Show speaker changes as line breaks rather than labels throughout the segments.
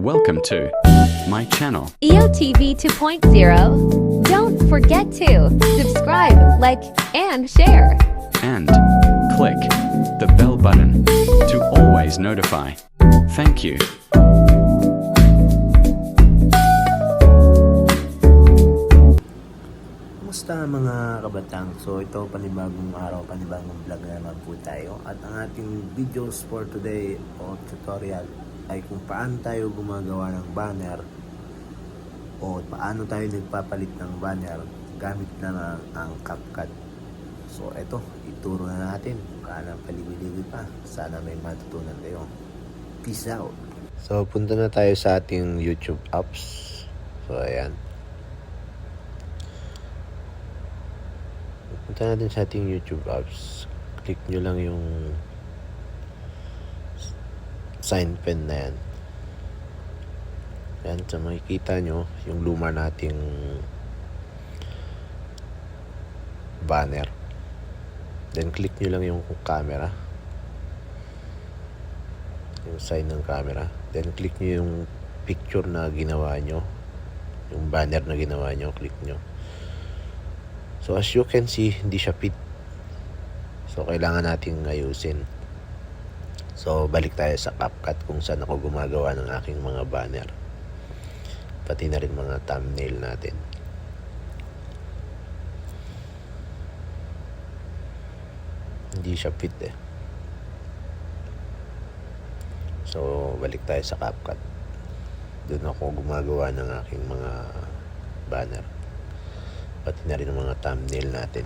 Welcome to my channel.
EOTV 2.0. Don't forget to subscribe, like, and share.
And click the bell button to always notify. Thank you.
Kumusta mga kabatang? So ito panibagong araw, panibagong vlog na naman po tayo. At ang ating videos for today o tutorial ay kung paano tayo gumagawa ng banner o paano tayo nagpapalit ng banner gamit na ang CapCut. So ito, ituro na natin kung paano paligoy-ligoy pa. Sana may matutunan kayo. Peace out! So punta na tayo sa ating YouTube apps. So ayan. Punta natin sa ating YouTube apps. Click nyo lang yung sign pen na yan. Yan, so makikita nyo yung luma nating banner. Then click nyo lang yung camera. Yung sign ng camera. Then click nyo yung picture na ginawa nyo. Yung banner na ginawa nyo, click nyo. So as you can see, hindi siya fit. So kailangan nating ayusin. So balik tayo sa CapCut kung saan ako gumagawa ng aking mga banner. Pati na rin mga thumbnail natin. Hindi siya fit eh. So balik tayo sa CapCut. Doon ako gumagawa ng aking mga banner. Pati na rin ang mga thumbnail natin.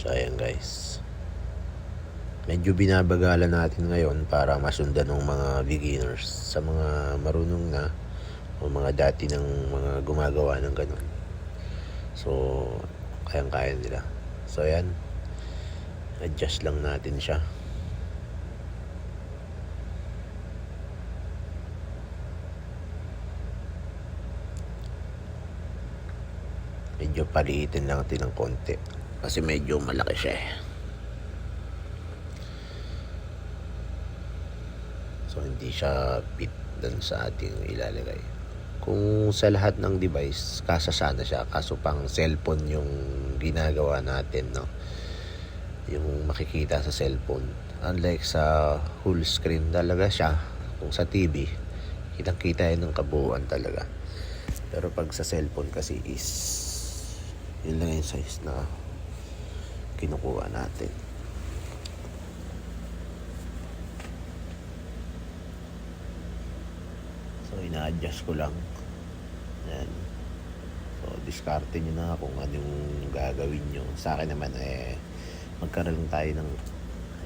So ayan guys, medyo binabagalan natin ngayon para masundan ng mga beginners. Sa mga marunong na o mga dati ng mga gumagawa ng ganun, so kayang-kaya nila. So ayan, adjust lang natin siya. Medyo paliitin lang natin ng konti kasi medyo malaki siya eh. So hindi siya fit dun sa ating ilalagay. Kung sa lahat ng device, kasasana siya. Kaso pang cellphone yung ginagawa natin, no? Yung makikita sa cellphone. Unlike sa full screen talaga siya. Kung sa TV, kitang-kita yun ng kabuuan talaga. Pero pag sa cellphone kasi is, yun lang yung size na kinukuha natin. So ina-adjust ko lang. Yan. So diskarte nyo na kung anong gagawin nyo. Sa akin naman magkaroon tayo ng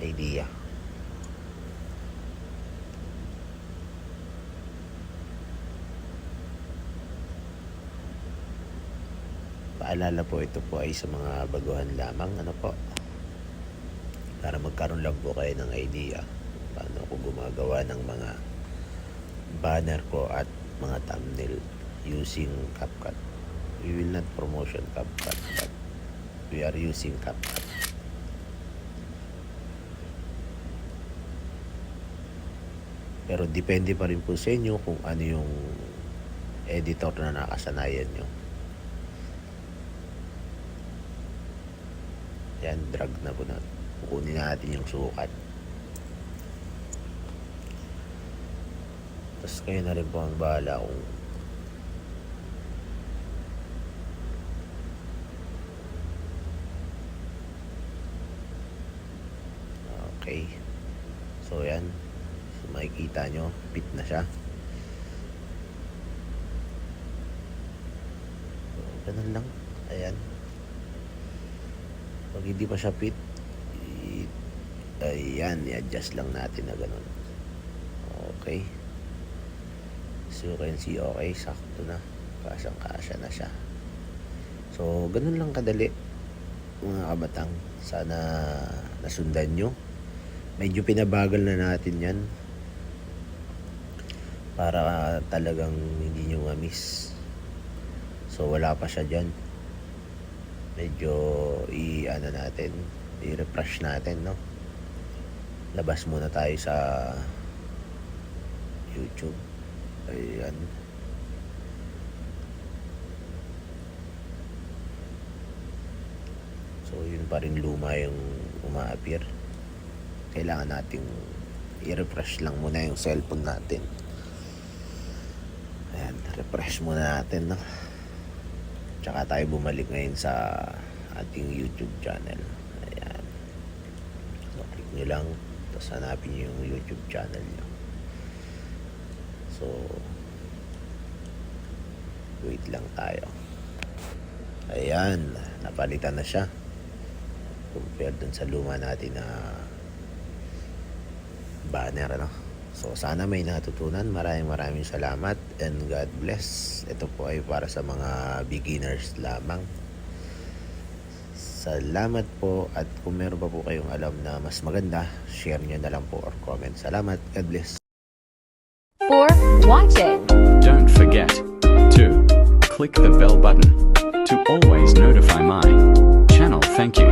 idea. Paalala po, ito po ay sa mga baguhan lamang, ano po, para magkaroon lang po kayo ng idea paano ako gumagawa ng mga banner ko at mga thumbnail using CapCut. We will not promotion CapCut, but we are using CapCut. Pero depende pa rin po sa inyo kung ano yung editor na nakasanayan nyo. Yan, drag na po natin. Kukunin natin yung sukat. Tapos kayo na rin po ang bahala kung okay. So yan. So makikita nyo, fit na siya. So, ganun lang. Ayan. Pag hindi pa siya fit, ayan, i-adjust lang natin na ganun. Okay. So you can see, okay, sakto na. Kasang-kasya na siya. So, ganun lang kadali, mga kabatang. Sana nasundan nyo. Medyo pinabagal na natin yan para talagang hindi nyo ma-miss So wala pa siya dyan. Medyo i-ano natin, i-refresh natin, no? Labas muna tayo sa YouTube. Ayan. So yun pa rin luma yung uma-appear. Kailangan nating i-refresh lang muna yung cellphone natin. Ayan, refresh muna natin, no? Tsaka tayo bumalik ngayon sa ating YouTube channel. Ayan. So, click nyo lang. Tapos hanapin nyo yung YouTube channel nyo. So, wait lang tayo. Ayan. Napalitan na siya. Compared dun sa luma natin na banner, ano? So, sana may natutunan. Maraming salamat and God bless. Ito po ay para sa mga beginners lamang. Salamat po, at kung meron pa po kayong alam na mas maganda, share nyo na lang po or comment. Salamat. God bless.
For watching.
Don't forget to click the bell button to always notify my channel. Thank you.